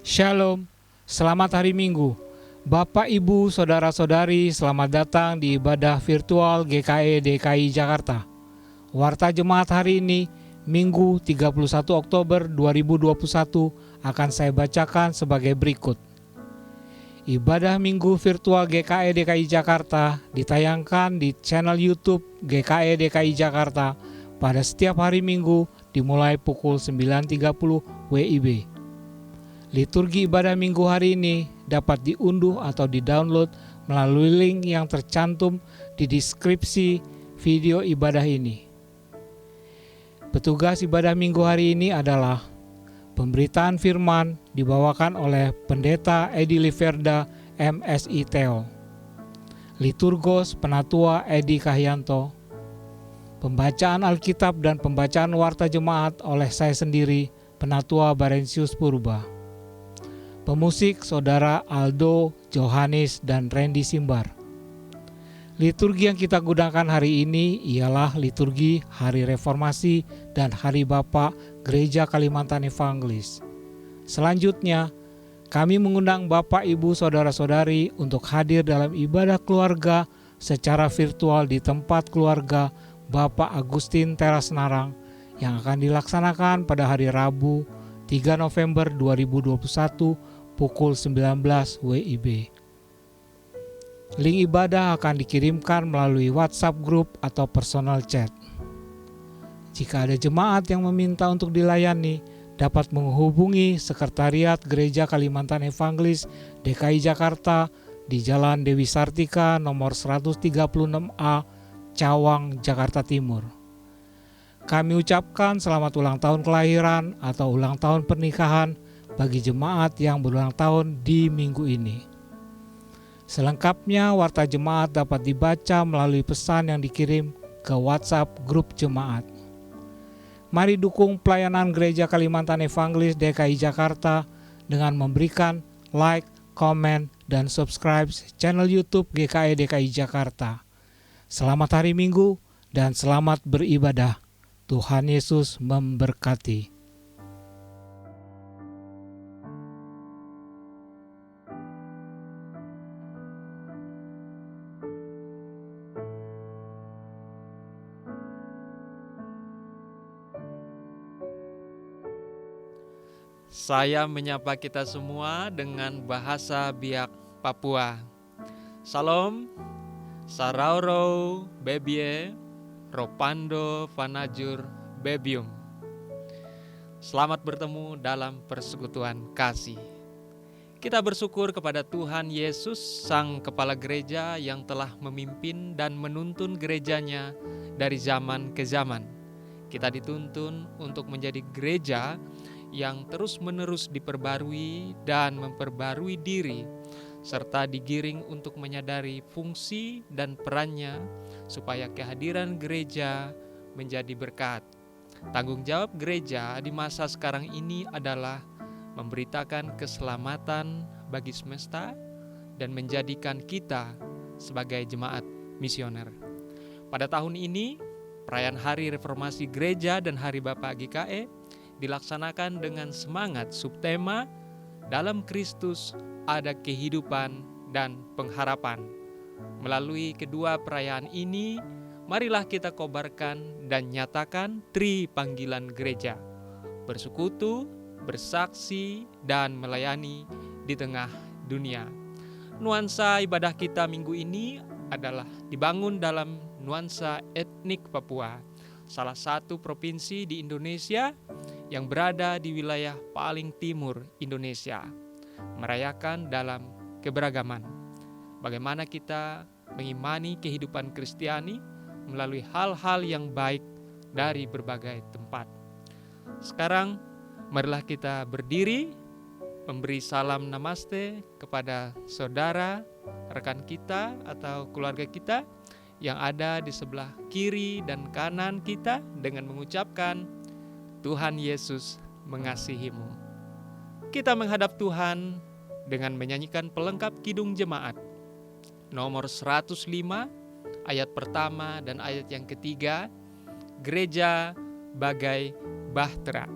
Shalom, selamat hari Minggu. Bapak, Ibu, Saudara-saudari, selamat datang di ibadah virtual GKE DKI Jakarta. Warta Jemaat hari ini, Minggu 31 Oktober 2021 akan saya bacakan sebagai berikut. Ibadah Minggu virtual GKE DKI Jakarta ditayangkan di channel YouTube GKE DKI Jakarta pada setiap hari Minggu dimulai pukul 9.30 WIB. Liturgi ibadah minggu hari ini dapat diunduh atau didownload melalui link yang tercantum di deskripsi video ibadah ini. Petugas ibadah minggu hari ini adalah pemberitaan firman dibawakan oleh Pendeta Edi Liverda MSI Theo, Liturgos Penatua Edi Kahyanto, pembacaan Alkitab dan pembacaan Warta Jemaat oleh saya sendiri, Penatua Barensius Purba. Pemusik Saudara Aldo, Johannes, dan Randy Simbar. Liturgi yang kita gunakan hari ini ialah liturgi Hari Reformasi dan Hari Bapa Gereja Kalimantan Evangelis. Selanjutnya, kami mengundang Bapak, Ibu, Saudara-saudari untuk hadir dalam ibadah keluarga secara virtual di tempat keluarga Bapak Agustin Teras Narang yang akan dilaksanakan pada hari Rabu 3 November 2021 pukul 19 WIB. Link ibadah akan dikirimkan melalui WhatsApp group atau personal chat. Jika ada jemaat yang meminta untuk dilayani, dapat menghubungi Sekretariat Gereja Kalimantan Evangelis DKI Jakarta di Jalan Dewi Sartika nomor 136A, Cawang, Jakarta Timur. Kami ucapkan selamat ulang tahun kelahiran atau ulang tahun pernikahan bagi jemaat yang berulang tahun di minggu ini. Selengkapnya warta jemaat dapat dibaca melalui pesan yang dikirim ke WhatsApp grup jemaat. Mari dukung pelayanan Gereja Kalimantan Evangelis DKI Jakarta dengan memberikan like, komen, dan subscribe channel YouTube GKI DKI Jakarta. Selamat hari Minggu dan selamat beribadah. Tuhan Yesus memberkati. Saya menyapa kita semua dengan bahasa Biak Papua. Salam, Sarauro, Bebie, Ropando, Fanajur, Bebium. Selamat bertemu dalam persekutuan kasih. Kita bersyukur kepada Tuhan Yesus, Sang Kepala Gereja yang telah memimpin dan menuntun gerejanya dari zaman ke zaman. Kita dituntun untuk menjadi gereja yang terus-menerus diperbarui dan memperbarui diri, serta digiring untuk menyadari fungsi dan perannya supaya kehadiran gereja menjadi berkat. Tanggung jawab gereja di masa sekarang ini adalah memberitakan keselamatan bagi semesta dan menjadikan kita sebagai jemaat misioner. Pada tahun ini, perayaan Hari Reformasi Gereja dan Hari Bapa GKE dilaksanakan dengan semangat subtema dalam Kristus ada kehidupan dan pengharapan. Melalui kedua perayaan ini, marilah kita kobarkan dan nyatakan tri panggilan gereja, bersekutu, bersaksi, dan melayani di tengah dunia. Nuansa ibadah kita minggu ini adalah dibangun dalam nuansa etnik Papua, salah satu provinsi di Indonesia yang berada di wilayah paling timur Indonesia, merayakan dalam keberagaman. Bagaimana kita mengimani kehidupan Kristiani melalui hal-hal yang baik dari berbagai tempat. Sekarang, marilah kita berdiri, memberi salam namaste kepada saudara, rekan kita atau keluarga kita yang ada di sebelah kiri dan kanan kita dengan mengucapkan, Tuhan Yesus mengasihimu. Kita menghadap Tuhan dengan menyanyikan pelengkap Kidung Jemaat nomor 105 ayat pertama dan ayat yang ketiga, Gereja Bagai Bahtera.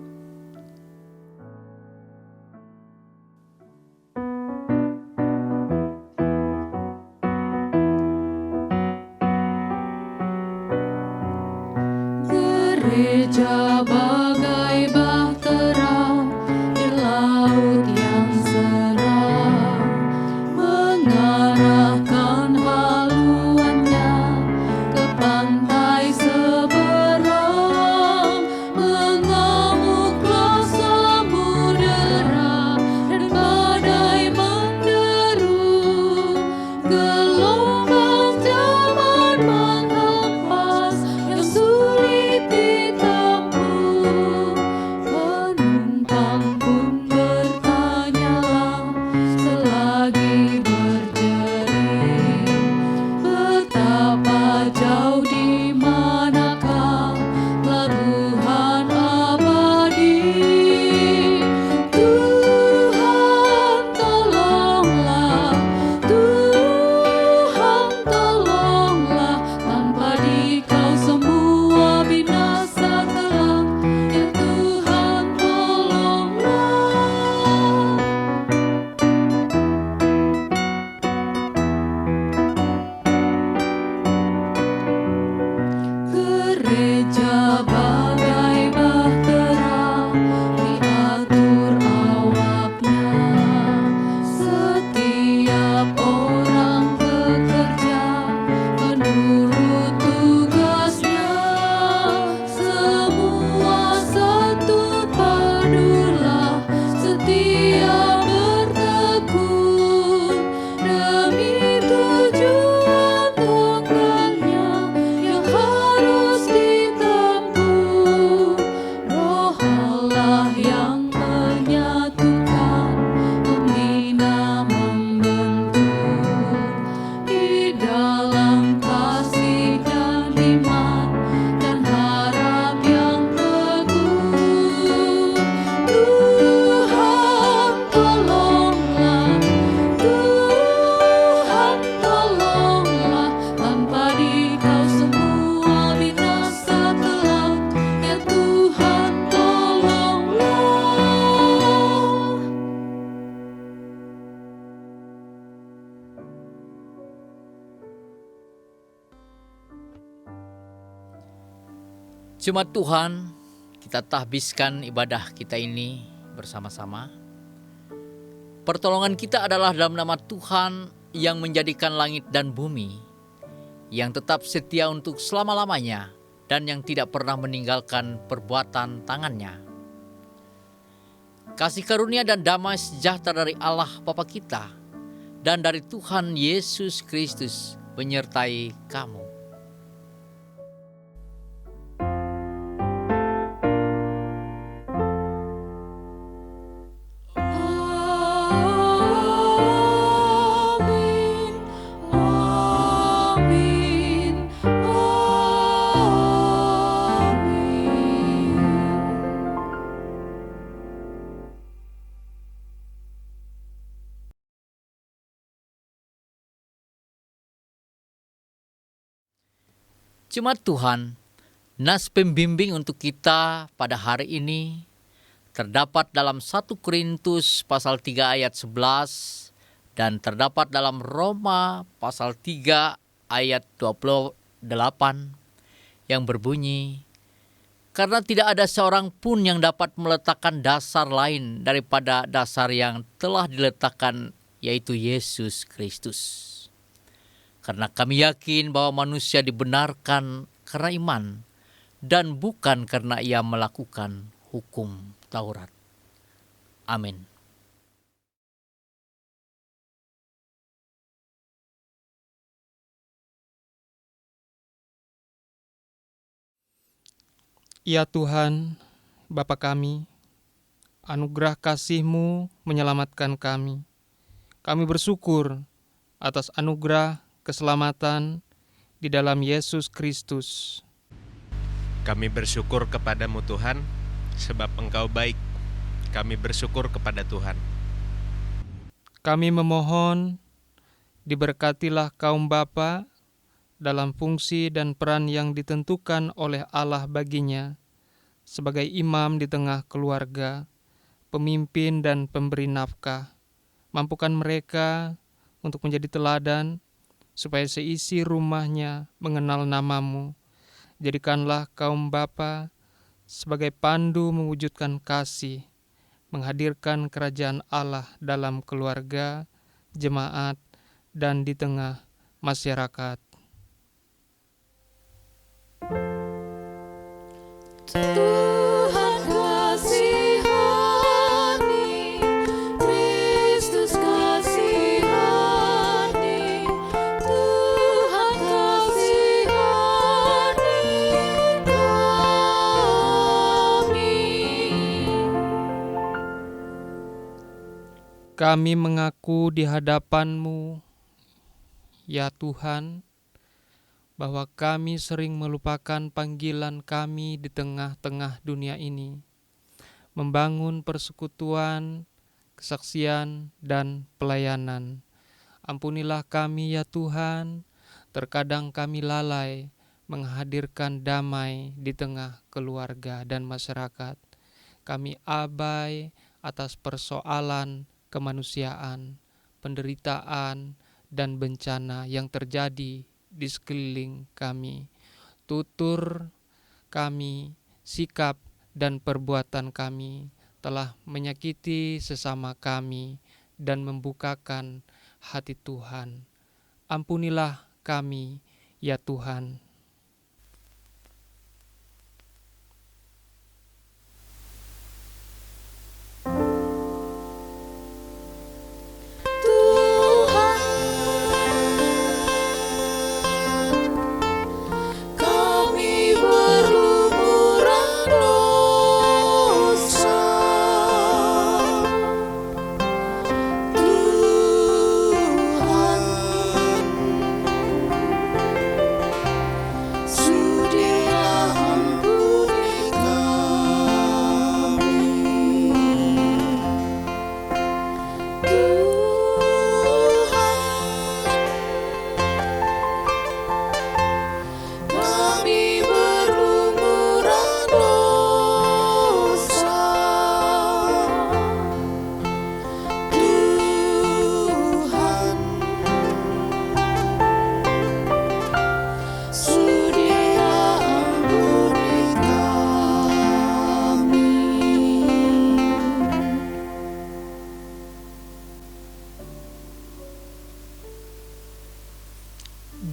Jemaat Tuhan, kita tahbiskan ibadah kita ini bersama-sama. Pertolongan kita adalah dalam nama Tuhan yang menjadikan langit dan bumi, yang tetap setia untuk selama-lamanya dan yang tidak pernah meninggalkan perbuatan tangannya. Kasih karunia dan damai sejahtera dari Allah Bapa kita dan dari Tuhan Yesus Kristus menyertai kamu. Jemaat Tuhan, nas pembimbing untuk kita pada hari ini terdapat dalam 1 Korintus pasal 3 ayat 11 dan terdapat dalam Roma pasal 3 ayat 28 yang berbunyi, "Karena tidak ada seorang pun yang dapat meletakkan dasar lain daripada dasar yang telah diletakkan, yaitu Yesus Kristus. Karena kami yakin bahwa manusia dibenarkan karena iman dan bukan karena ia melakukan hukum Taurat." Amin. Ya Tuhan, Bapa kami, anugerah kasih-Mu menyelamatkan kami. Kami bersyukur atas anugerah keselamatan di dalam Yesus Kristus. Kami bersyukur kepadamu Tuhan, sebab Engkau baik. Kami bersyukur kepada Tuhan. Kami memohon, diberkatilah kaum bapa dalam fungsi dan peran yang ditentukan oleh Allah baginya sebagai imam di tengah keluarga, pemimpin dan pemberi nafkah. Mampukan mereka untuk menjadi teladan, supaya seisi rumahnya mengenal nama-Mu. Jadikanlah kaum bapa sebagai pandu mewujudkan kasih, menghadirkan kerajaan Allah dalam keluarga, jemaat, dan di tengah masyarakat. Tuhan kasihani, Kristus kasihani, Tuhan kasihani kami. Kami mengaku di hadapan-Mu, ya Tuhan, bahwa kami sering melupakan panggilan kami di tengah-tengah dunia ini, membangun persekutuan, kesaksian, dan pelayanan. Ampunilah kami ya Tuhan, terkadang kami lalai menghadirkan damai di tengah keluarga dan masyarakat. Kami abai atas persoalan kemanusiaan, penderitaan, dan bencana yang terjadi di sekeliling kami. Tutur kami, sikap dan perbuatan kami telah menyakiti sesama kami dan membukakan hati Tuhan. Ampunilah kami, ya Tuhan.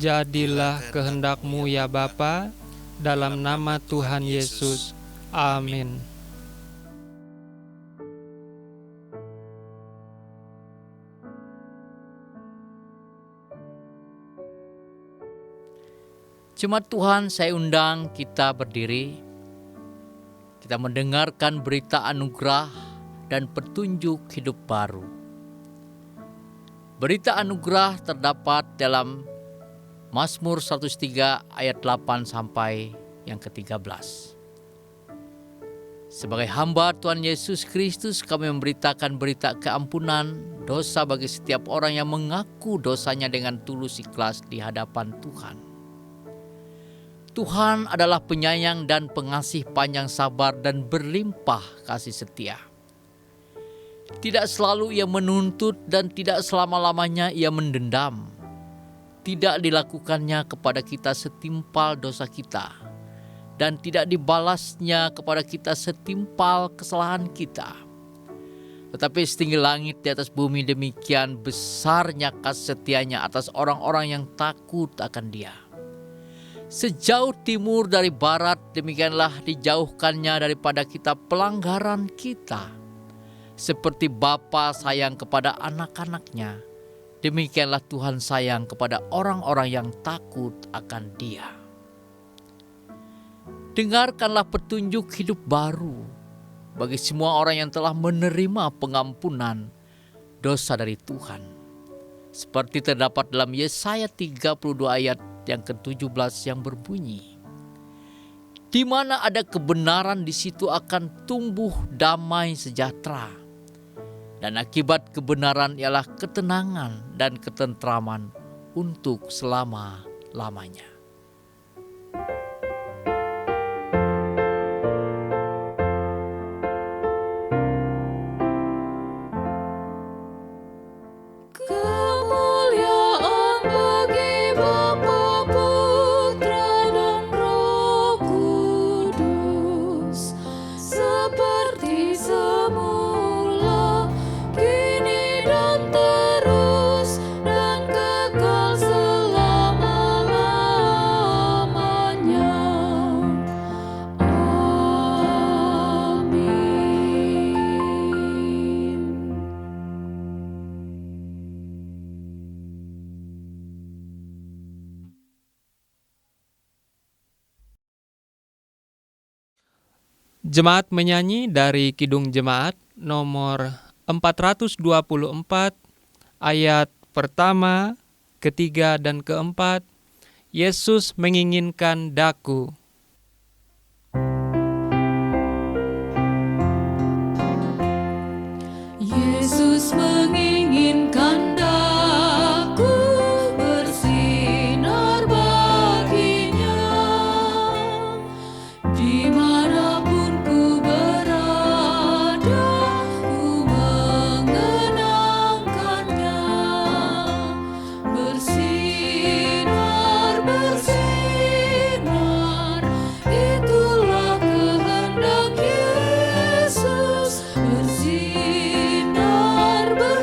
Jadilah kehendak-Mu ya Bapa, dalam nama Tuhan Yesus. Amin. Jemaat Tuhan, saya undang kita berdiri. Kita mendengarkan berita anugerah dan petunjuk hidup baru. Berita anugerah terdapat dalam Mazmur 103 ayat 8 sampai yang ke-13. Sebagai hamba Tuhan Yesus Kristus, kami memberitakan berita keampunan dosa bagi setiap orang yang mengaku dosanya dengan tulus ikhlas di hadapan Tuhan. Tuhan adalah penyayang dan pengasih panjang sabar dan berlimpah kasih setia. Tidak selalu Ia menuntut dan tidak selama-lamanya Ia mendendam. Tidak dilakukannya kepada kita setimpal dosa kita, dan tidak dibalasnya kepada kita setimpal kesalahan kita. Tetapi setinggi langit di atas bumi, demikian besarnya kasih setianya atas orang-orang yang takut akan Dia. Sejauh timur dari barat, demikianlah dijauhkannya daripada kita pelanggaran kita. Seperti Bapa sayang kepada anak-anaknya, demikianlah Tuhan sayang kepada orang-orang yang takut akan Dia. Dengarkanlah petunjuk hidup baru bagi semua orang yang telah menerima pengampunan dosa dari Tuhan. Seperti terdapat dalam Yesaya 32 ayat yang ke-17 yang berbunyi, di mana ada kebenaran, di situ akan tumbuh damai sejahtera. Dan akibat kebenaran ialah ketenangan dan ketentraman untuk selama-lamanya. Kemuliaan bagi Bapa, Putra, dan Roh Kudus, seperti semula, kini dan terus, dan kekal selama-lamanya. Amin. Jemaat menyanyi dari Kidung Jemaat nomor 424 ayat pertama, ketiga, dan keempat. Yesus menginginkan daku. Yesus menginginkan daku bersinar baginya, dimanapun ku berada, ku mengenangkannya. Bersinar, bersinar, itulah kehendak Yesus. Bersinar, bersinar,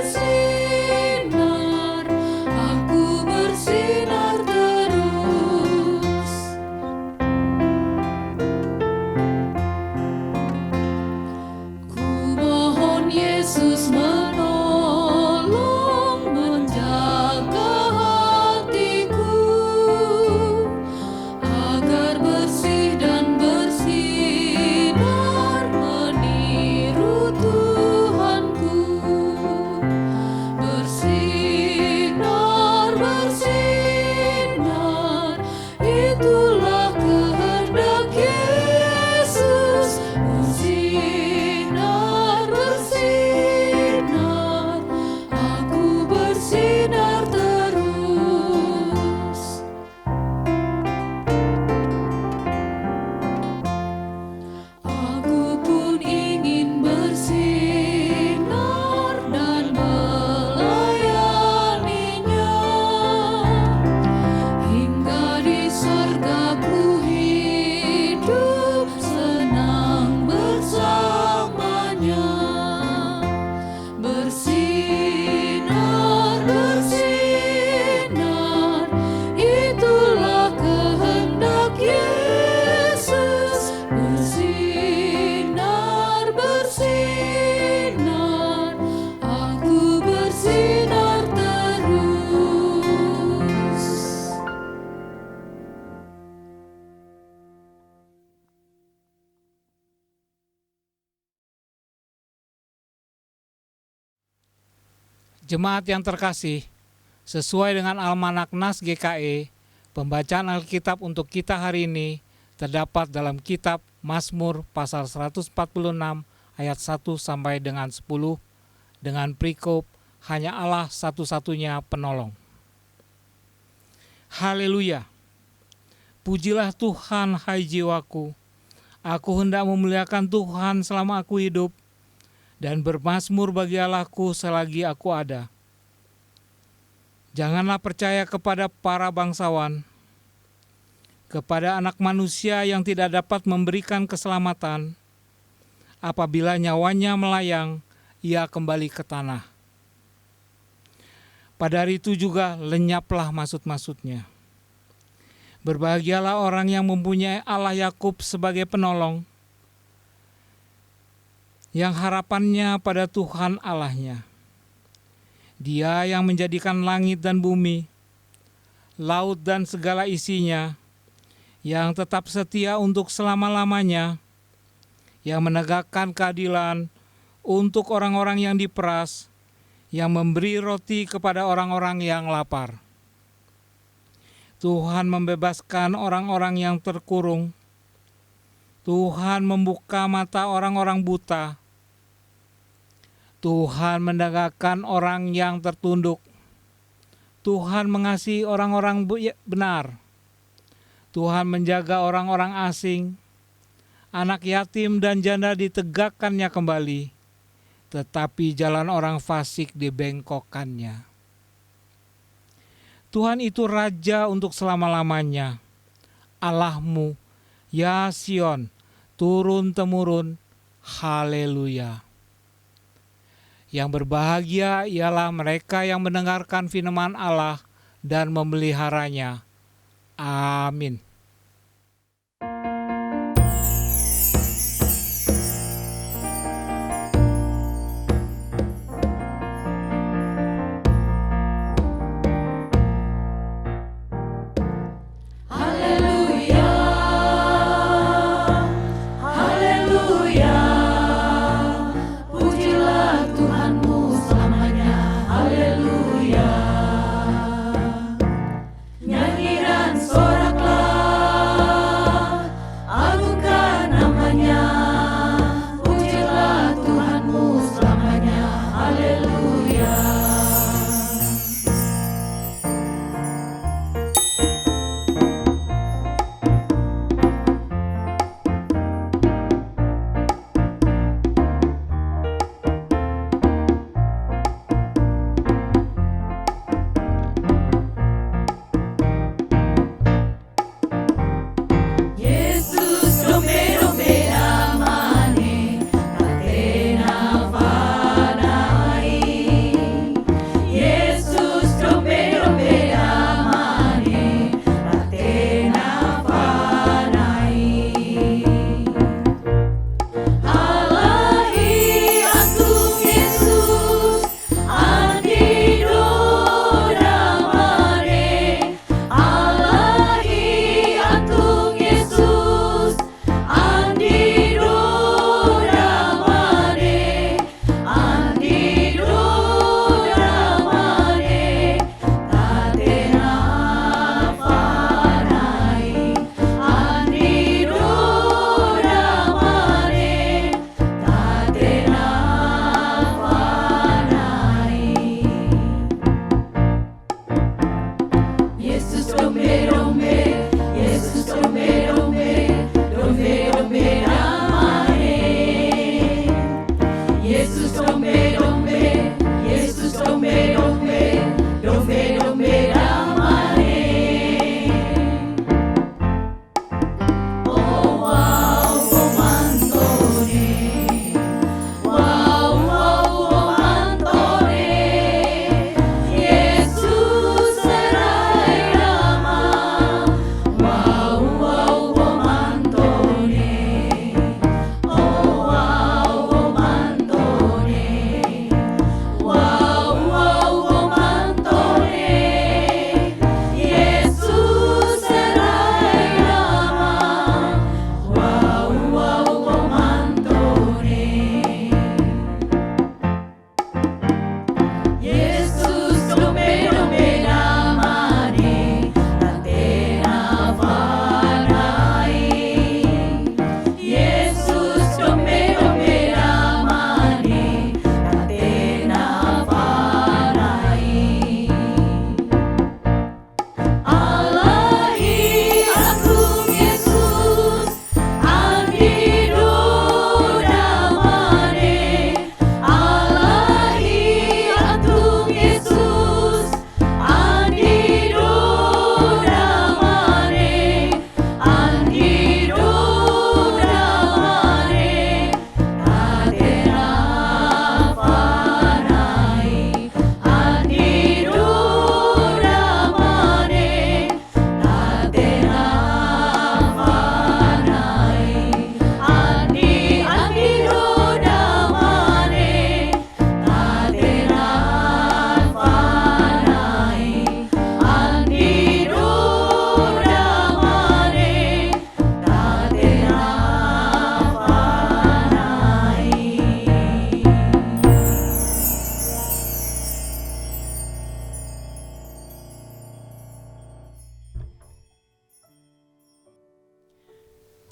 Jemaat yang terkasih, sesuai dengan Almanak Nas GKE, pembacaan Alkitab untuk kita hari ini terdapat dalam kitab Mazmur pasal 146 ayat 1 sampai dengan 10 dengan perikop hanya Allah satu-satunya penolong. Haleluya. Pujilah Tuhan, hai jiwaku. Aku hendak memuliakan Tuhan selama aku hidup, dan bermazmur bagi Allahku selagi aku ada. Janganlah percaya kepada para bangsawan, kepada anak manusia yang tidak dapat memberikan keselamatan. Apabila nyawanya melayang, ia kembali ke tanah. Pada hari itu juga lenyaplah maksud-maksudnya. Berbahagialah orang yang mempunyai Allah Yakub sebagai penolong, yang harapannya pada Tuhan Allahnya. Dia yang menjadikan langit dan bumi, laut dan segala isinya, yang tetap setia untuk selama-lamanya, yang menegakkan keadilan untuk orang-orang yang diperas, yang memberi roti kepada orang-orang yang lapar. Tuhan membebaskan orang-orang yang terkurung. Tuhan membuka mata orang-orang buta. Tuhan mendagangkan orang yang tertunduk. Tuhan mengasihi orang-orang benar. Tuhan menjaga orang-orang asing. Anak yatim dan janda ditegakkannya kembali, tetapi jalan orang fasik dibengkokkannya. Tuhan itu Raja untuk selama-lamanya. Allahmu, ya Sion, turun-temurun. Haleluya. Yang berbahagia ialah mereka yang mendengarkan firman Allah dan memeliharanya. Amin. Haleluya, haleluya, pujilah Tuhanmu selamanya. Haleluya, nyanyi dan soraklah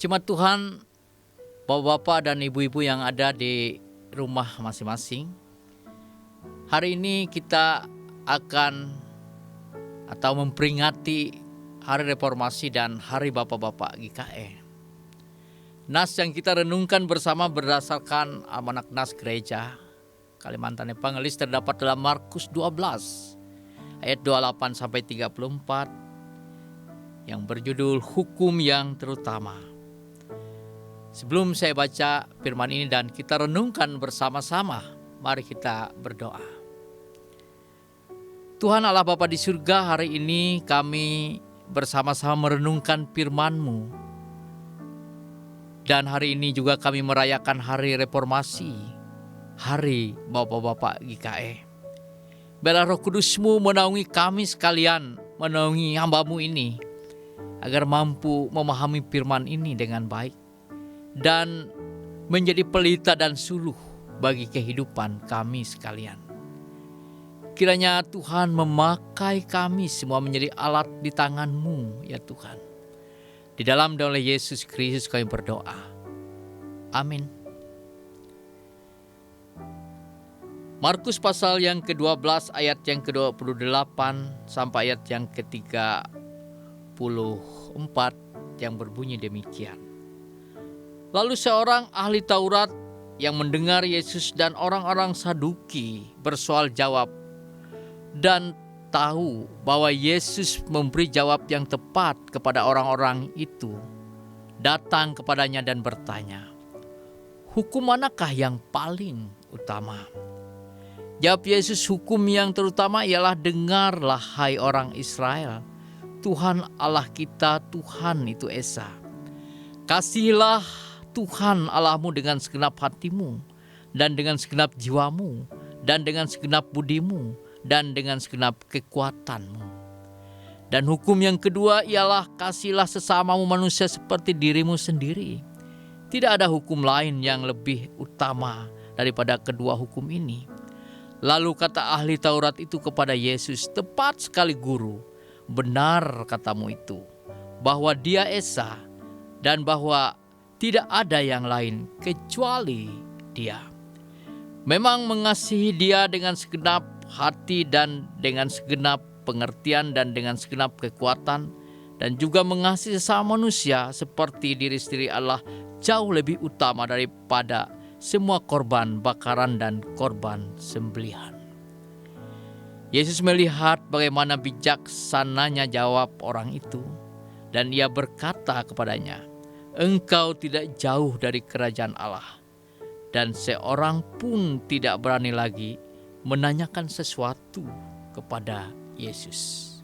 Jemaat Tuhan, bapak-bapak dan ibu-ibu yang ada di rumah masing-masing, hari ini kita akan atau memperingati Hari Reformasi dan Hari Bapak-Bapak GKE. Nas yang kita renungkan bersama berdasarkan Almanak Nas Gereja Kalimantan Evangelis terdapat dalam Markus 12 ayat 28 sampai 34 yang berjudul Hukum yang Terutama. Sebelum saya baca firman ini dan kita renungkan bersama-sama, mari kita berdoa. Tuhan Allah Bapa di surga, hari ini kami bersama-sama merenungkan firman-Mu. Dan hari ini juga kami merayakan Hari Reformasi, Hari Bapak-Bapak GKE. Biarlah Roh Kudus-Mu menaungi kami sekalian, menaungi hamba-Mu ini, agar mampu memahami firman ini dengan baik dan menjadi pelita dan suluh bagi kehidupan kami sekalian. Kiranya Tuhan memakai kami semua menjadi alat di tangan-Mu, ya Tuhan. Di dalam dan oleh Yesus Kristus kami berdoa. Amin. Markus pasal yang ke-12 ayat yang ke-28 sampai ayat yang ke-34 yang berbunyi demikian. Lalu seorang ahli Taurat yang mendengar Yesus dan orang-orang Saduki bersoal jawab dan tahu bahwa Yesus memberi jawab yang tepat kepada orang-orang itu, datang kepadanya dan bertanya, "Hukum manakah yang paling utama?" Jawab Yesus, "Hukum yang terutama ialah, dengarlah hai orang Israel, Tuhan Allah kita, Tuhan itu Esa. Kasihilah Tuhan Allahmu dengan segenap hatimu, dan dengan segenap jiwamu, dan dengan segenap budimu, dan dengan segenap kekuatanmu. Dan hukum yang kedua ialah, kasihilah sesamamu manusia seperti dirimu sendiri. Tidak ada hukum lain yang lebih utama daripada kedua hukum ini." Lalu kata ahli Taurat itu kepada Yesus, "Tepat sekali Guru, benar katamu itu, bahwa Dia Esa, dan bahwa tidak ada yang lain kecuali Dia. Memang mengasihi Dia dengan segenap hati dan dengan segenap pengertian dan dengan segenap kekuatan, dan juga mengasihi sesama manusia seperti diri sendiri Allah jauh lebih utama daripada semua korban bakaran dan korban sembelihan." Yesus melihat bagaimana bijaksananya jawab orang itu, dan Ia berkata kepadanya, "Engkau tidak jauh dari kerajaan Allah." Dan seorang pun tidak berani lagi menanyakan sesuatu kepada Yesus.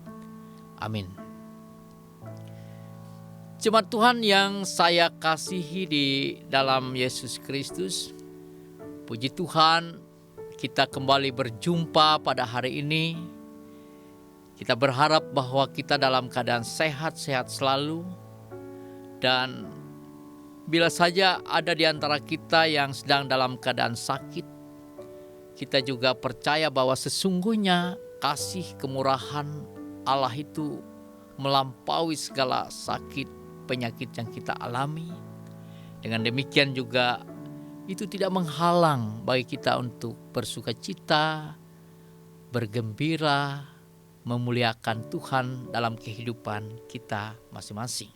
Amin. Jemaat Tuhan yang saya kasihi di dalam Yesus Kristus, puji Tuhan kita kembali berjumpa pada hari ini. Kita berharap bahwa kita dalam keadaan sehat-sehat selalu, dan bila saja ada di antara kita yang sedang dalam keadaan sakit, kita juga percaya bahwa sesungguhnya kasih kemurahan Allah itu melampaui segala sakit penyakit yang kita alami. Dengan demikian juga itu tidak menghalang bagi kita untuk bersukacita, bergembira, memuliakan Tuhan dalam kehidupan kita masing-masing.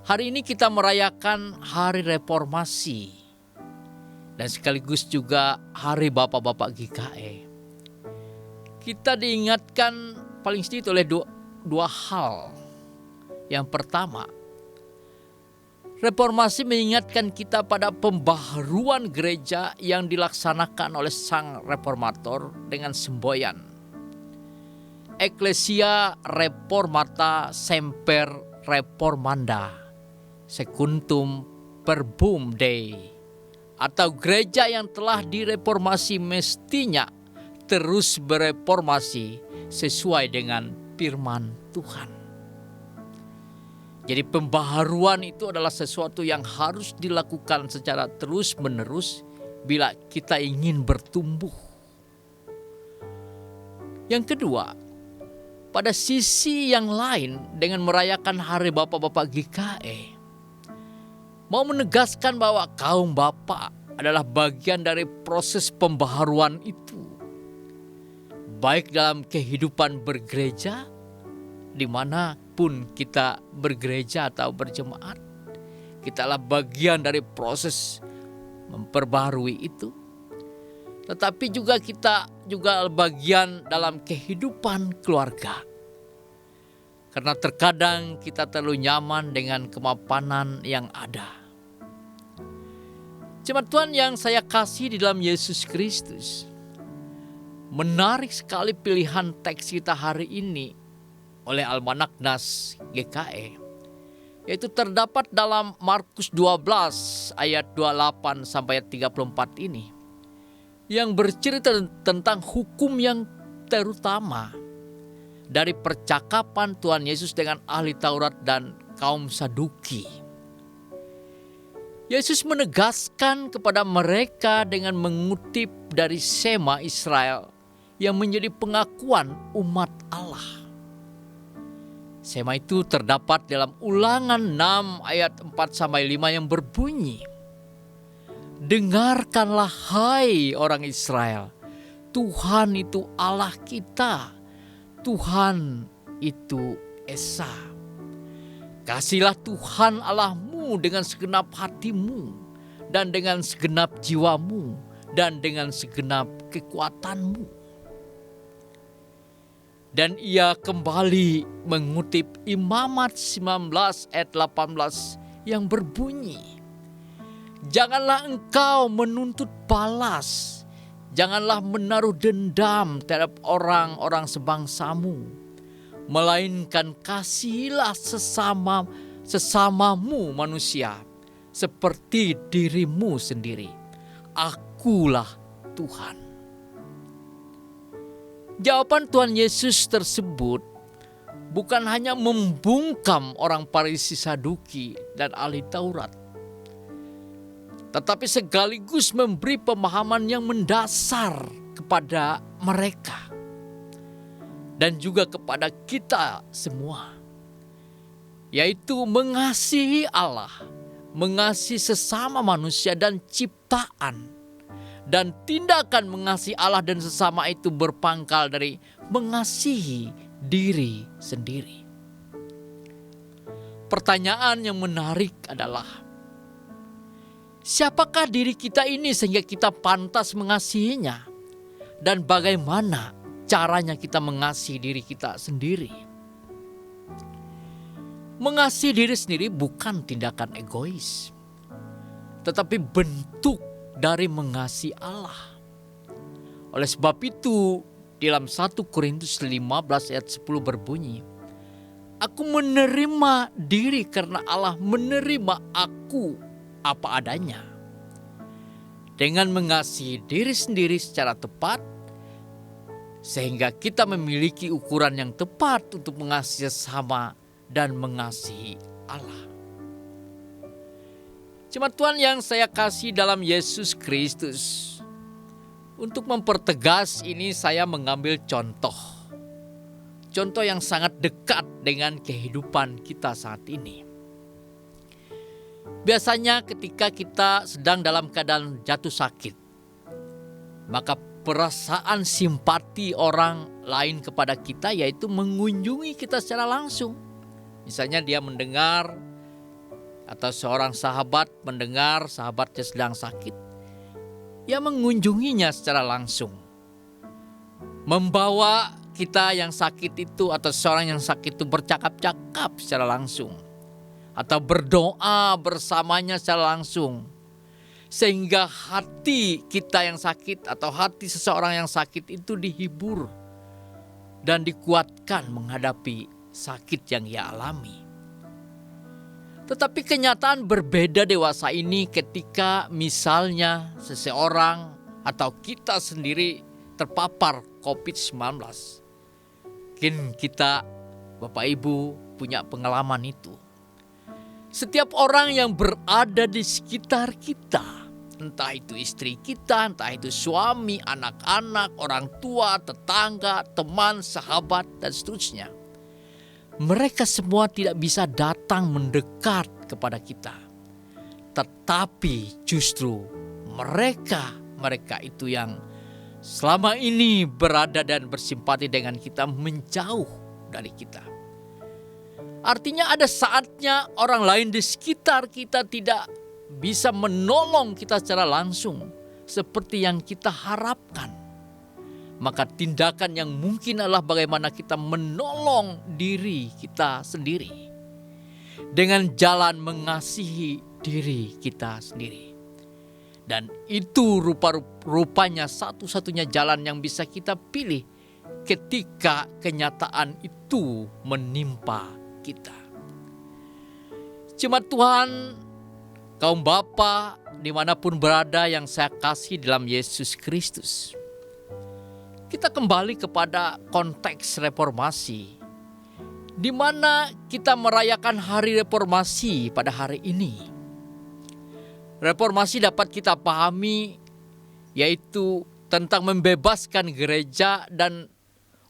Hari ini kita merayakan Hari Reformasi dan sekaligus juga Hari Bapak-Bapak GKE. Kita diingatkan paling sedikit oleh dua hal. Yang pertama, Reformasi mengingatkan kita pada pembaharuan gereja yang dilaksanakan oleh Sang Reformator dengan semboyan. Ecclesia Reformata Semper Reformanda Secundum Verbum Dei, atau gereja yang telah direformasi mestinya terus bereformasi sesuai dengan firman Tuhan. Jadi pembaharuan itu adalah sesuatu yang harus dilakukan secara terus-menerus bila kita ingin bertumbuh. Yang kedua, pada sisi yang lain dengan merayakan Hari Bapak-Bapak GKE, mau menegaskan bahwa kaum bapa adalah bagian dari proses pembaharuan itu. Baik dalam kehidupan bergereja, dimanapun kita bergereja atau berjemaat, kita adalah bagian dari proses memperbaharui itu. Tetapi juga kita juga bagian dalam kehidupan keluarga. Karena terkadang kita terlalu nyaman dengan kemapanan yang ada. Jemaat Tuhan yang saya kasih di dalam Yesus Kristus, menarik sekali pilihan teks kita hari ini oleh Almanak Nas GKE, yaitu terdapat dalam Markus 12 ayat 28 sampai 34 ini, yang bercerita tentang hukum yang terutama dari percakapan Tuhan Yesus dengan ahli Taurat dan kaum Saduki. Yesus menegaskan kepada mereka dengan mengutip dari Shema Israel yang menjadi pengakuan umat Allah. Shema itu terdapat dalam Ulangan 6 ayat 4-5 yang berbunyi, "Dengarkanlah hai orang Israel, Tuhan itu Allah kita, Tuhan itu Esa. Kasihlah Tuhan Allahmu dengan segenap hatimu, dan dengan segenap jiwamu, dan dengan segenap kekuatanmu." Dan ia kembali mengutip Imamat 19 ayat 18 yang berbunyi, "Janganlah engkau menuntut balas, janganlah menaruh dendam terhadap orang-orang sebangsamu, melainkan kasihilah sesamamu manusia seperti dirimu sendiri. Akulah Tuhan." Jawaban Tuhan Yesus tersebut bukan hanya membungkam orang Farisi, Saduki, dan ahli Taurat, tetapi sekaligus memberi pemahaman yang mendasar kepada mereka dan juga kepada kita semua, yaitu mengasihi Allah, mengasihi sesama manusia dan ciptaan. Dan tindakan mengasihi Allah dan sesama itu berpangkal dari mengasihi diri sendiri. Pertanyaan yang menarik adalah, siapakah diri kita ini sehingga kita pantas mengasihinya? Dan bagaimana caranya kita mengasihi diri kita sendiri? Mengasihi diri sendiri bukan tindakan egois, tetapi bentuk dari mengasihi Allah. Oleh sebab itu, dalam 1 Korintus 15 ayat 10 berbunyi, "Aku menerima diri karena Allah menerima aku apa adanya." Dengan mengasihi diri sendiri secara tepat, sehingga kita memiliki ukuran yang tepat untuk mengasihi sesama dan mengasihi Allah. Jemaat Tuhan yang saya kasih dalam Yesus Kristus, untuk mempertegas ini saya mengambil contoh yang sangat dekat dengan kehidupan kita saat ini. Biasanya ketika kita sedang dalam keadaan jatuh sakit, maka perasaan simpati orang lain kepada kita yaitu mengunjungi kita secara langsung. Misalnya dia mendengar, atau seorang sahabat mendengar sahabatnya sedang sakit, ia mengunjunginya secara langsung, membawa kita yang sakit itu atau seorang yang sakit itu bercakap-cakap secara langsung, atau berdoa bersamanya secara langsung, sehingga hati kita yang sakit atau hati seseorang yang sakit itu dihibur dan dikuatkan menghadapi sakit yang ia alami. Tetapi kenyataan berbeda dewasa ini ketika misalnya seseorang atau kita sendiri terpapar COVID-19. Mungkin kita, Bapak Ibu, punya pengalaman itu. Setiap orang yang berada di sekitar kita, entah itu istri kita, entah itu suami, anak-anak, orang tua, tetangga, teman, sahabat, dan seterusnya, mereka semua tidak bisa datang mendekat kepada kita. tetapi justru mereka itu yang selama ini berada dan bersimpati dengan kita menjauh dari kita. Artinya ada saatnya orang lain di sekitar kita tidak bisa menolong kita secara langsung seperti yang kita harapkan. Maka tindakan yang mungkin adalah bagaimana kita menolong diri kita sendiri dengan jalan mengasihi diri kita sendiri. Dan itu rupa-rupanya satu-satunya jalan yang bisa kita pilih ketika kenyataan itu menimpa kita. Jemaat Tuhan, kaum bapa dimanapun berada yang saya kasih dalam Yesus Kristus, kita kembali kepada konteks reformasi, di mana kita merayakan hari reformasi pada hari ini. Reformasi dapat kita pahami yaitu tentang membebaskan gereja dan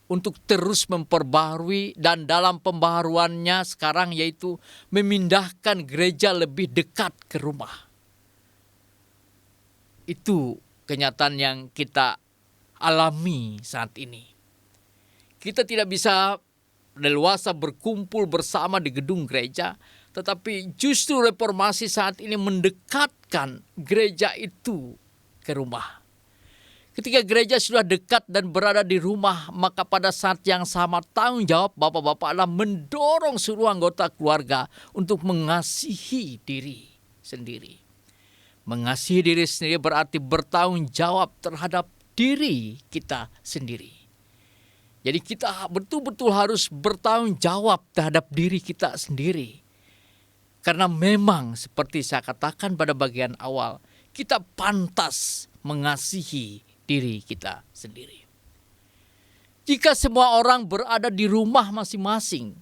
untuk terus memperbaharui, dan dalam pembaharuannya sekarang yaitu memindahkan gereja lebih dekat ke rumah. Itu kenyataan yang kita alami saat ini. Kita tidak bisa leluasa berkumpul bersama di gedung gereja, tetapi justru reformasi saat ini mendekatkan gereja itu ke rumah. Ketika gereja sudah dekat dan berada di rumah, maka pada saat yang sama tanggung jawab bapak-bapak adalah mendorong seluruh anggota keluarga untuk mengasihi diri sendiri. Mengasihi diri sendiri berarti bertanggung jawab terhadap diri kita sendiri. Jadi kita betul-betul harus bertanggung jawab terhadap diri kita sendiri. Karena memang seperti saya katakan pada bagian awal, kita pantas mengasihi diri kita sendiri. Jika semua orang berada di rumah masing-masing,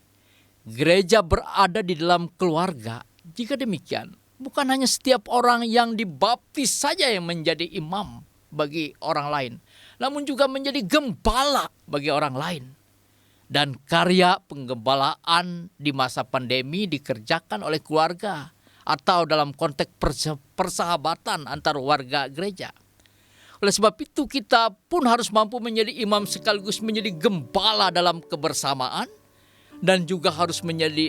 gereja berada di dalam keluarga, jika demikian, bukan hanya setiap orang yang dibaptis saja yang menjadi imam bagi orang lain, namun juga menjadi gembala bagi orang lain. Dan karya penggembalaan di masa pandemi dikerjakan oleh keluarga atau dalam konteks persahabatan antar warga gereja. Oleh sebab itu kita pun harus mampu menjadi imam sekaligus menjadi gembala dalam kebersamaan, dan juga harus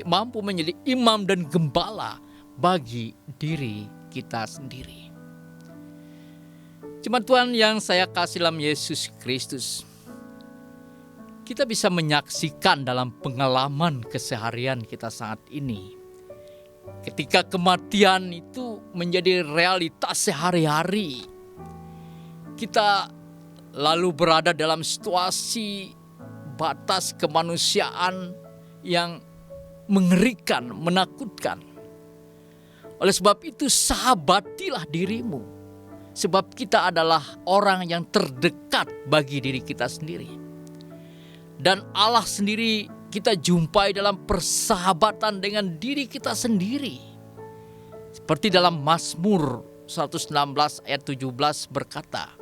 mampu menjadi imam dan gembala bagi diri kita sendiri. Jemaat Tuhan yang saya kasih dalam Yesus Kristus, kita bisa menyaksikan dalam pengalaman keseharian kita saat ini, ketika kematian itu menjadi realitas sehari-hari, kita lalu berada dalam situasi batas kemanusiaan yang mengerikan, menakutkan. Oleh sebab itu sahabatilah dirimu, sebab kita adalah orang yang terdekat bagi diri kita sendiri. Dan Allah sendiri kita jumpai dalam persahabatan dengan diri kita sendiri. Seperti dalam Mazmur 116 ayat 17 berkata,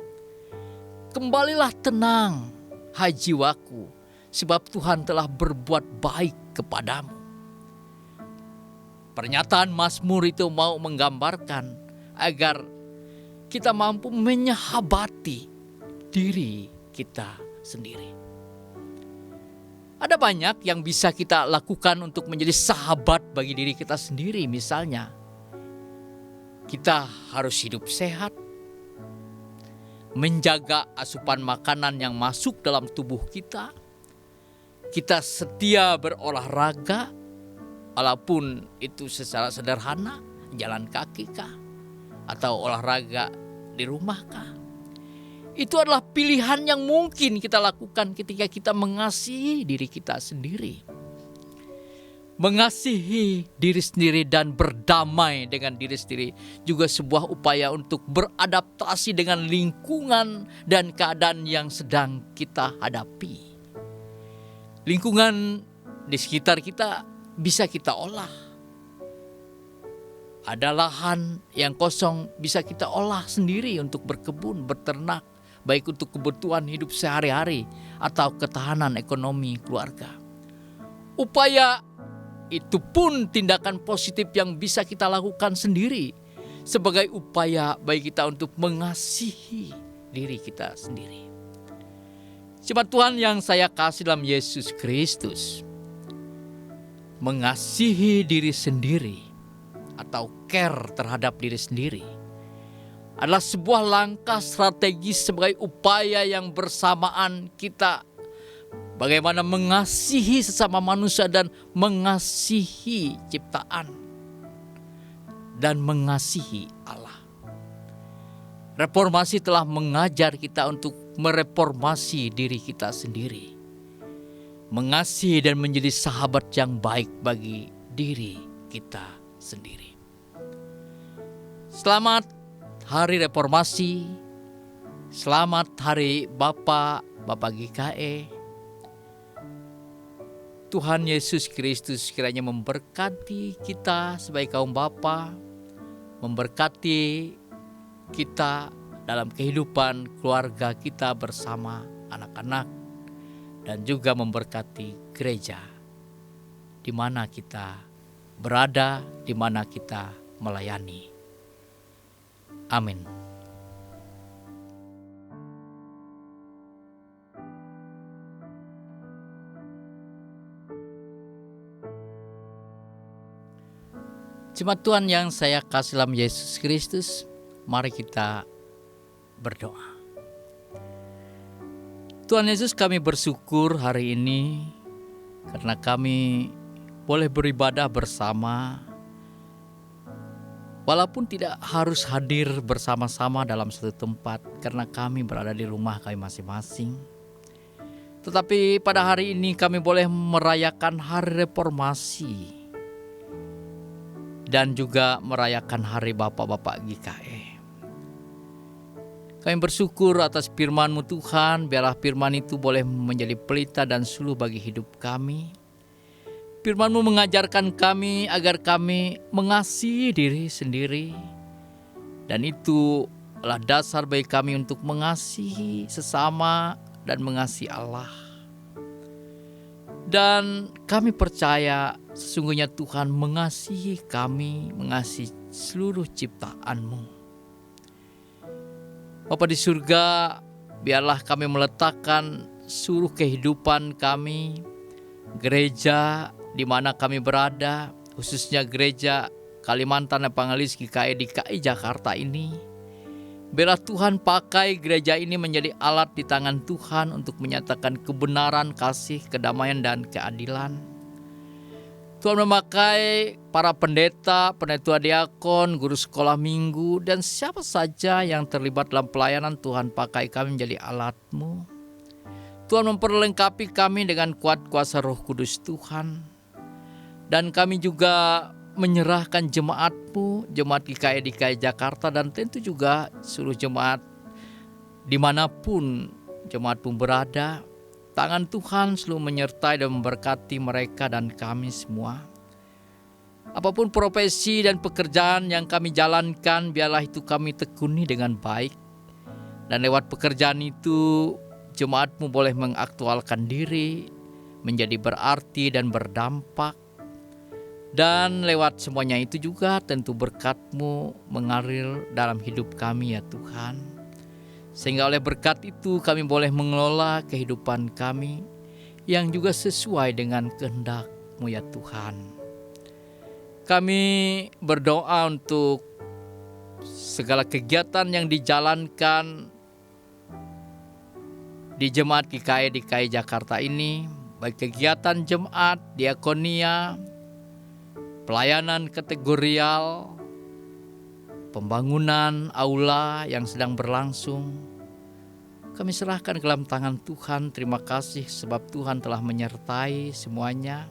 "Kembalilah tenang, hai jiwaku, sebab Tuhan telah berbuat baik kepadamu." Pernyataan Mazmur itu mau menggambarkan agar kita mampu menyahabati diri kita sendiri. Ada banyak yang bisa kita lakukan untuk menjadi sahabat bagi diri kita sendiri. Misalnya, kita harus hidup sehat, menjaga asupan makanan yang masuk dalam tubuh kita. Kita setia berolahraga, walaupun itu secara sederhana, jalan kaki kah, atau olahraga di rumah kah. Itu adalah pilihan yang mungkin kita lakukan ketika kita mengasihi diri kita sendiri. Mengasihi diri sendiri dan berdamai dengan diri sendiri juga sebuah upaya untuk beradaptasi dengan lingkungan dan keadaan yang sedang kita hadapi. Lingkungan di sekitar kita bisa kita olah. Ada lahan yang kosong bisa kita olah sendiri untuk berkebun, berternak, baik untuk kebutuhan hidup sehari-hari atau ketahanan ekonomi keluarga. Upaya itu pun tindakan positif yang bisa kita lakukan sendiri sebagai upaya bagi kita untuk mengasihi diri kita sendiri. Jemaat Tuhan yang saya kasih dalam Yesus Kristus, mengasihi diri sendiri atau care terhadap diri sendiri adalah sebuah langkah strategis sebagai upaya yang bersamaan kita bagaimana mengasihi sesama manusia dan mengasihi ciptaan dan mengasihi Allah. Reformasi telah mengajar kita untuk mereformasi diri kita sendiri, mengasihi dan menjadi sahabat yang baik bagi diri kita sendiri. Selamat Hari Reformasi, selamat Hari Bapak GKE. Tuhan Yesus Kristus kiranya memberkati kita sebagai kaum bapa, memberkati kita dalam kehidupan keluarga kita bersama anak-anak, dan juga memberkati gereja di mana kita berada, di mana kita melayani. Amin. Jemaat Tuhan yang saya kasih dalam Yesus Kristus, mari kita berdoa. Tuhan Yesus, kami bersyukur hari ini karena kami boleh beribadah bersama, walaupun tidak harus hadir bersama-sama dalam satu tempat karena kami berada di rumah kami masing-masing. Tetapi pada hari ini kami boleh merayakan Hari Reformasi dan juga merayakan Hari Bapak-Bapak GKE. Kami bersyukur atas firman-Mu Tuhan, biarlah firman itu boleh menjadi pelita dan suluh bagi hidup kami. Firman-Mu mengajarkan kami agar kami mengasihi diri sendiri, dan itu adalah dasar bagi kami untuk mengasihi sesama dan mengasihi Allah. Dan kami percaya sesungguhnya Tuhan mengasihi kami, mengasihi seluruh ciptaan-Mu. Bapa di surga, biarlah kami meletakkan seluruh kehidupan kami, gereja di mana kami berada, khususnya gereja Kalimantan Evangelis GKE DKI Jakarta ini. Biarlah Tuhan pakai gereja ini menjadi alat di tangan Tuhan untuk menyatakan kebenaran, kasih, kedamaian, dan keadilan. Tuhan memakai para pendeta, penatua diakon, guru sekolah minggu, dan siapa saja yang terlibat dalam pelayanan. Tuhan pakai kami menjadi alat-Mu. Tuhan memperlengkapi kami dengan kuat kuasa Roh Kudus Tuhan. Dan kami juga menyerahkan jemaat-Mu, jemaat GKI DKI Jakarta, dan tentu juga seluruh jemaat dimanapun jemaat-Mu berada. Tangan Tuhan selalu menyertai dan memberkati mereka dan kami semua. Apapun profesi dan pekerjaan yang kami jalankan, biarlah itu kami tekuni dengan baik. Dan lewat pekerjaan itu, jemaat-Mu boleh mengaktualkan diri, menjadi berarti dan berdampak. Dan lewat semuanya itu juga tentu berkat-Mu mengalir dalam hidup kami ya Tuhan. Sehingga oleh berkat itu kami boleh mengelola kehidupan kami yang juga sesuai dengan kehendak-Mu ya Tuhan. Kami berdoa untuk segala kegiatan yang dijalankan di Jemaat GKI DKI Jakarta ini, baik kegiatan jemaat, diakonia, pelayanan kategorial, pembangunan aula yang sedang berlangsung, kami serahkan ke dalam tangan Tuhan. Terima kasih sebab Tuhan telah menyertai semuanya,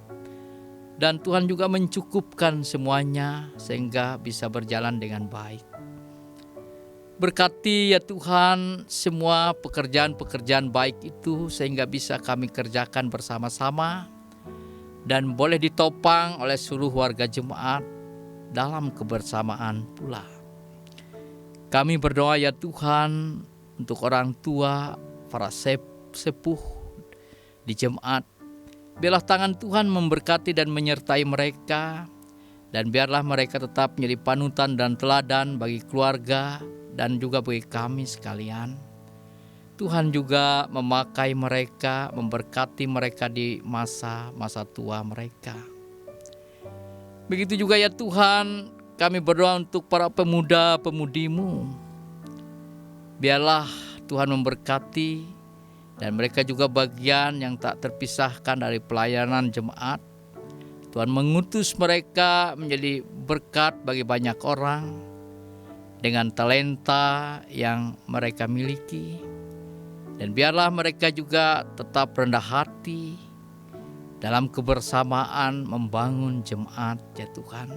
dan Tuhan juga mencukupkan semuanya sehingga bisa berjalan dengan baik. Berkati ya Tuhan semua pekerjaan-pekerjaan baik itu sehingga bisa kami kerjakan bersama-sama dan boleh ditopang oleh seluruh warga jemaat dalam kebersamaan pula. Kami berdoa ya Tuhan untuk orang tua, para sepuh di jemaat. Biarlah tangan Tuhan memberkati dan menyertai mereka. Dan biarlah mereka tetap menjadi panutan dan teladan bagi keluarga dan juga bagi kami sekalian. Tuhan juga memakai mereka, memberkati mereka di masa-masa tua mereka. Begitu juga ya Tuhan, kami berdoa untuk para pemuda-pemudimu. Biarlah Tuhan memberkati, dan mereka juga bagian yang tak terpisahkan dari pelayanan jemaat. Tuhan mengutus mereka menjadi berkat bagi banyak orang dengan talenta yang mereka miliki. Dan biarlah mereka juga tetap rendah hati dalam kebersamaan membangun jemaat ya Tuhan.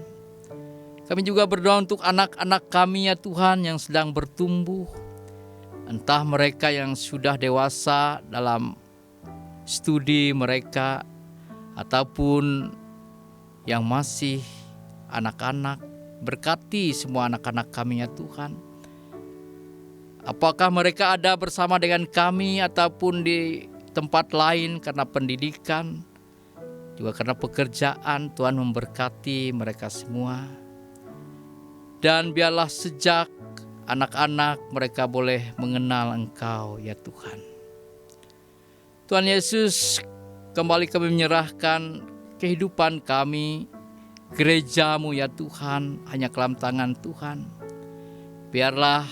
Kami juga berdoa untuk anak-anak kami ya Tuhan yang sedang bertumbuh. Entah mereka yang sudah dewasa dalam studi mereka ataupun yang masih anak-anak. Berkati semua anak-anak kami ya Tuhan. Apakah mereka ada bersama dengan kami ataupun di tempat lain karena pendidikan, juga karena pekerjaan, Tuhan memberkati mereka semua. Dan biarlah sejak anak-anak mereka boleh mengenal Engkau ya Tuhan. Tuhan Yesus, kembali kami menyerahkan kehidupan kami, gereja-Mu ya Tuhan, hanya ke dalam tangan Tuhan. Biarlah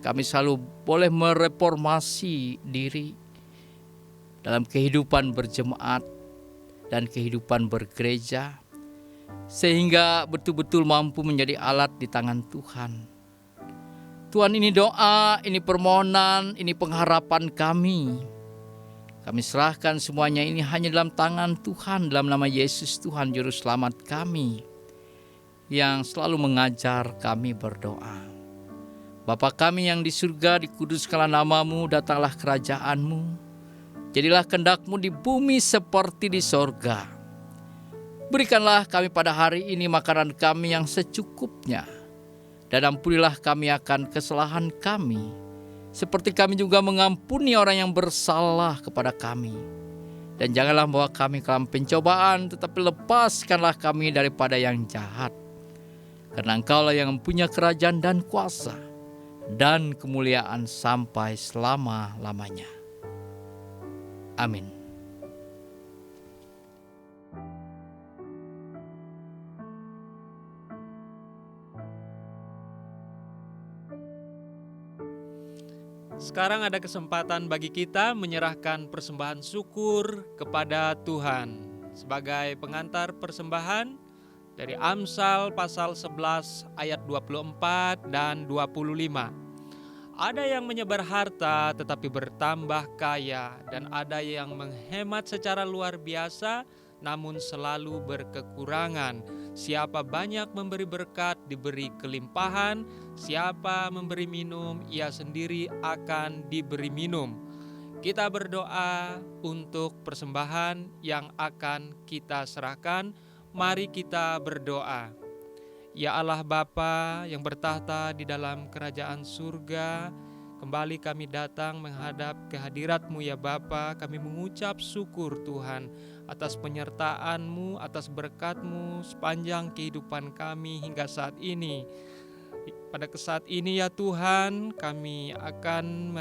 kami selalu boleh mereformasi diri dalam kehidupan berjemaat dan kehidupan bergereja, sehingga betul-betul mampu menjadi alat di tangan Tuhan. Tuhan, ini doa, ini permohonan, ini pengharapan kami. Kami serahkan semuanya ini hanya dalam tangan Tuhan, dalam nama Yesus Tuhan Juru Selamat kami, yang selalu mengajar kami berdoa. Bapa kami yang di surga, dikuduskanlah nama-Mu, datanglah kerajaan-Mu. Jadilah kehendak-Mu di bumi seperti di sorga. Berikanlah kami pada hari ini makanan kami yang secukupnya. Dan ampunilah kami akan kesalahan kami, seperti kami juga mengampuni orang yang bersalah kepada kami. Dan janganlah membawa kami ke dalam pencobaan, tetapi lepaskanlah kami daripada yang jahat. Karena Engkau-Lah yang mempunyai kerajaan dan kuasa dan kemuliaan sampai selama-lamanya. Amin. Sekarang ada kesempatan bagi kita menyerahkan persembahan syukur kepada Tuhan. Sebagai pengantar persembahan dari Amsal pasal 11 ayat 24 dan 25. Ada yang menyebar harta tetapi bertambah kaya, dan ada yang menghemat secara luar biasa namun selalu berkekurangan. Siapa banyak memberi berkat diberi kelimpahan, siapa memberi minum ia sendiri akan diberi minum. Kita berdoa untuk persembahan yang akan kita serahkan. Mari kita berdoa. Ya Allah Bapa yang bertahta di dalam kerajaan surga, kembali kami datang menghadap kehadirat-Mu ya Bapa. Kami mengucap syukur Tuhan atas penyertaan-Mu, atas berkat-Mu sepanjang kehidupan kami hingga saat ini. Pada saat ini ya Tuhan, kami akan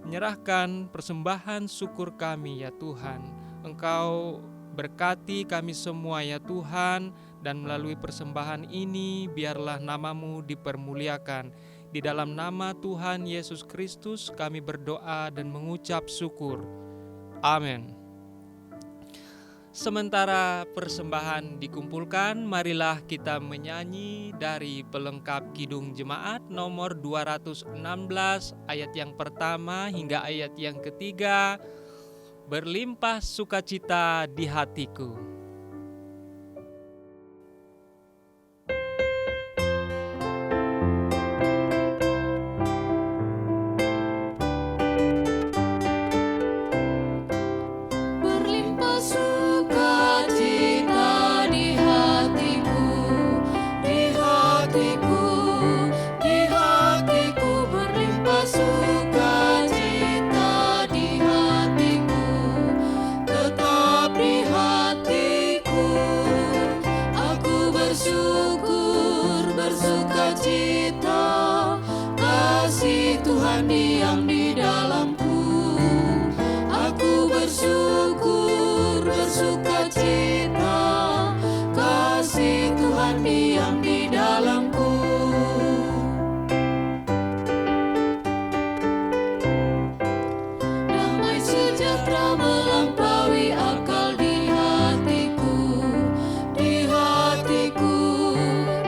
menyerahkan persembahan syukur kami ya Tuhan. Engkau berkati kami semua ya Tuhan, dan melalui persembahan ini biarlah nama-Mu dipermuliakan. Di dalam nama Tuhan Yesus Kristus kami berdoa dan mengucap syukur. Amin. Sementara persembahan dikumpulkan, marilah kita menyanyi dari pelengkap Kidung Jemaat nomor 216 ayat yang pertama hingga ayat yang ketiga. Berlimpah sukacita di hatiku. Berlimpah sukacita di hatiku, di hatiku, di hatiku. Berlimpah sukacita di hatiku, tetap di hatiku. kasih Tuhan diam di dalamku. Aku bersyukur, bersuka cita, kasih Tuhan diam di dalamku. Damai sejahtera melampaui akal di hatiku, di hatiku,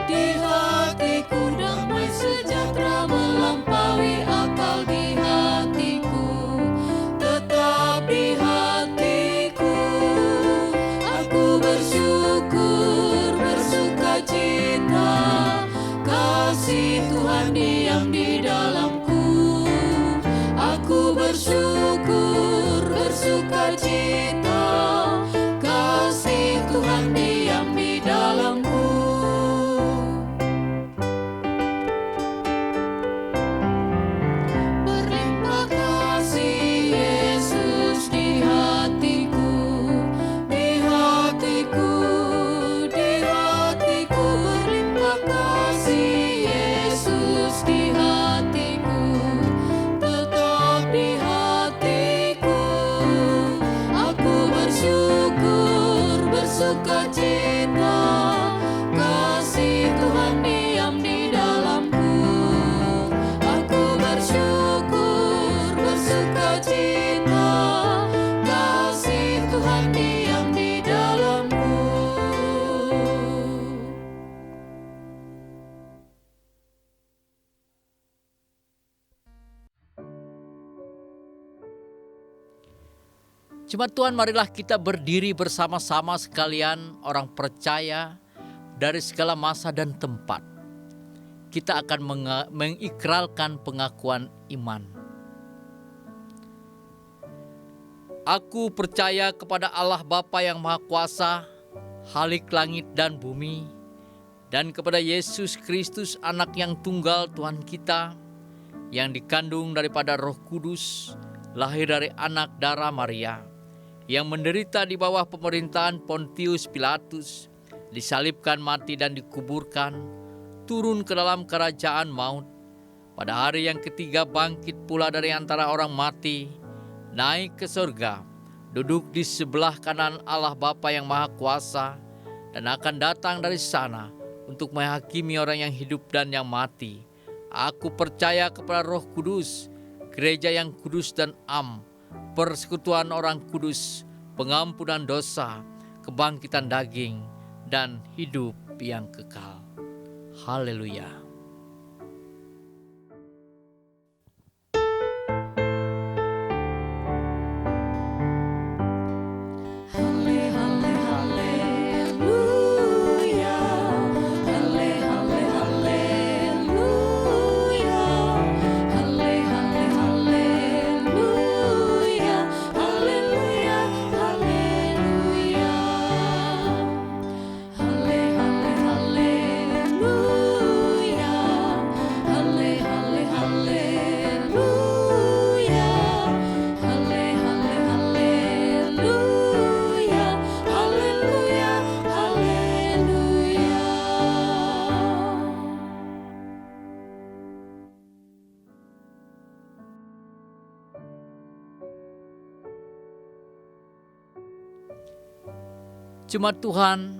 di hatiku. Damai sejahtera melampaui akal di hatiku, tetap di hatiku. Aku bersyukur, bersuka cita, kasih Tuhan diam di dalamku. Aku bersyukur, bersuka cita, kasih Tuhan diam di dalamku. Berlimpah kasih Yesus di hatiku, di hatiku, di hatiku. Berlimpah kasih Yesus di hatiku, tetap di hatiku. Aku bersyukur, bersuka cita, kasih Tuhan diam di dalamku. Aku bersyukur, bersuka cita, kasih Tuhan diam di dalamku. Jemaat Tuhan, marilah kita berdiri bersama-sama sekalian orang percaya dari segala masa dan tempat. Kita akan mengikrarkan pengakuan iman. Aku percaya kepada Allah Bapa yang Maha Kuasa, Khalik langit dan bumi, dan kepada Yesus Kristus, Anak yang tunggal Tuhan kita, yang dikandung daripada Roh Kudus, lahir dari anak darah Maria, yang menderita di bawah pemerintahan Pontius Pilatus, disalibkan, mati dan dikuburkan, turun ke dalam kerajaan maut, pada hari yang ketiga bangkit pula dari antara orang mati, naik ke surga, duduk di sebelah kanan Allah Bapa yang Maha Kuasa, dan akan datang dari sana untuk menghakimi orang yang hidup dan yang mati. Aku percaya kepada Roh Kudus, gereja yang kudus dan am, persekutuan orang kudus, pengampunan dosa, kebangkitan daging, dan hidup yang kekal. Haleluya. Jemaat Tuhan,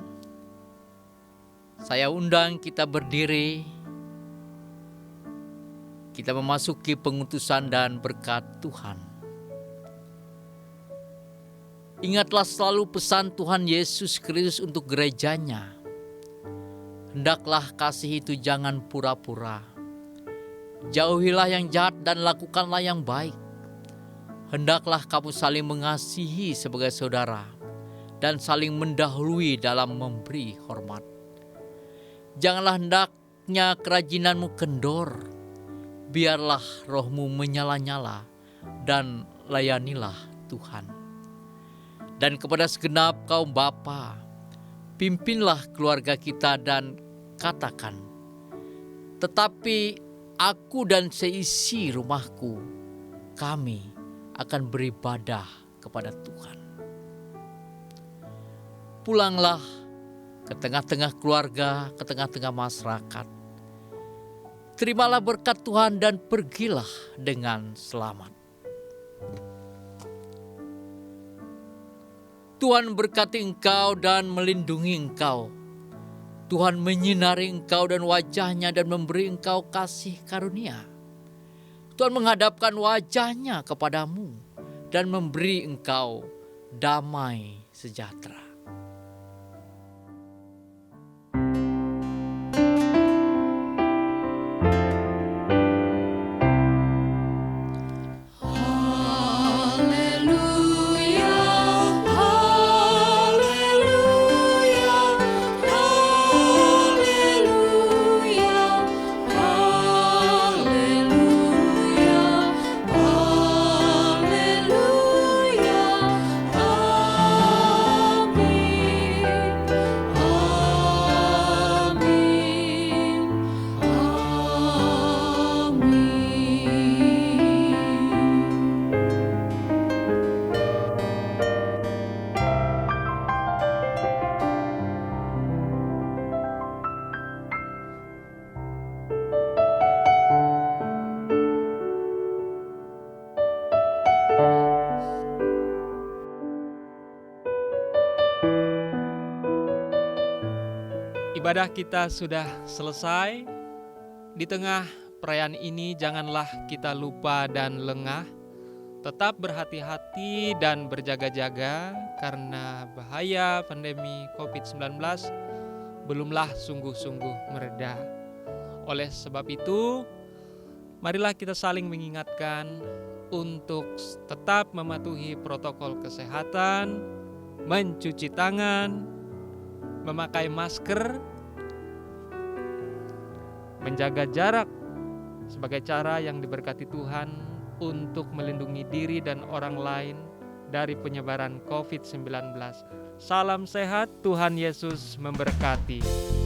saya undang kita berdiri, kita memasuki pengutusan dan berkat Tuhan. Ingatlah selalu pesan Tuhan Yesus Kristus untuk gerejanya. Hendaklah kasih itu jangan pura-pura. Jauhilah yang jahat dan lakukanlah yang baik. Hendaklah kamu saling mengasihi sebagai saudara dan saling mendahului dalam memberi hormat. Janganlah hendaknya kerajinanmu kendor, biarlah rohmu menyala-nyala dan layanilah Tuhan. Dan kepada segenap kaum bapa, pimpinlah keluarga kita dan katakan, tetapi aku dan seisi rumahku, kami akan beribadah kepada Tuhan. Pulanglah ke tengah-tengah keluarga, ke tengah-tengah masyarakat. Terimalah berkat Tuhan dan pergilah dengan selamat. Tuhan berkati engkau dan melindungi engkau. Tuhan menyinari engkau dan wajahnya dan memberi engkau kasih karunia. Tuhan menghadapkan wajahnya kepadamu dan memberi engkau damai sejahtera. Haleluya, haleluya, haleluya, haleluya, haleluya, amin, Ibadah kita sudah selesai. Di tengah perayaan ini janganlah kita lupa dan lengah. Tetap berhati-hati dan berjaga-jaga karena bahaya pandemi COVID-19 belumlah sungguh-sungguh mereda. Oleh sebab itu, marilah kita saling mengingatkan untuk tetap mematuhi protokol kesehatan, mencuci tangan, memakai masker, menjaga jarak sebagai cara yang diberkati Tuhan untuk melindungi diri dan orang lain dari penyebaran COVID-19. Salam sehat, Tuhan Yesus memberkati.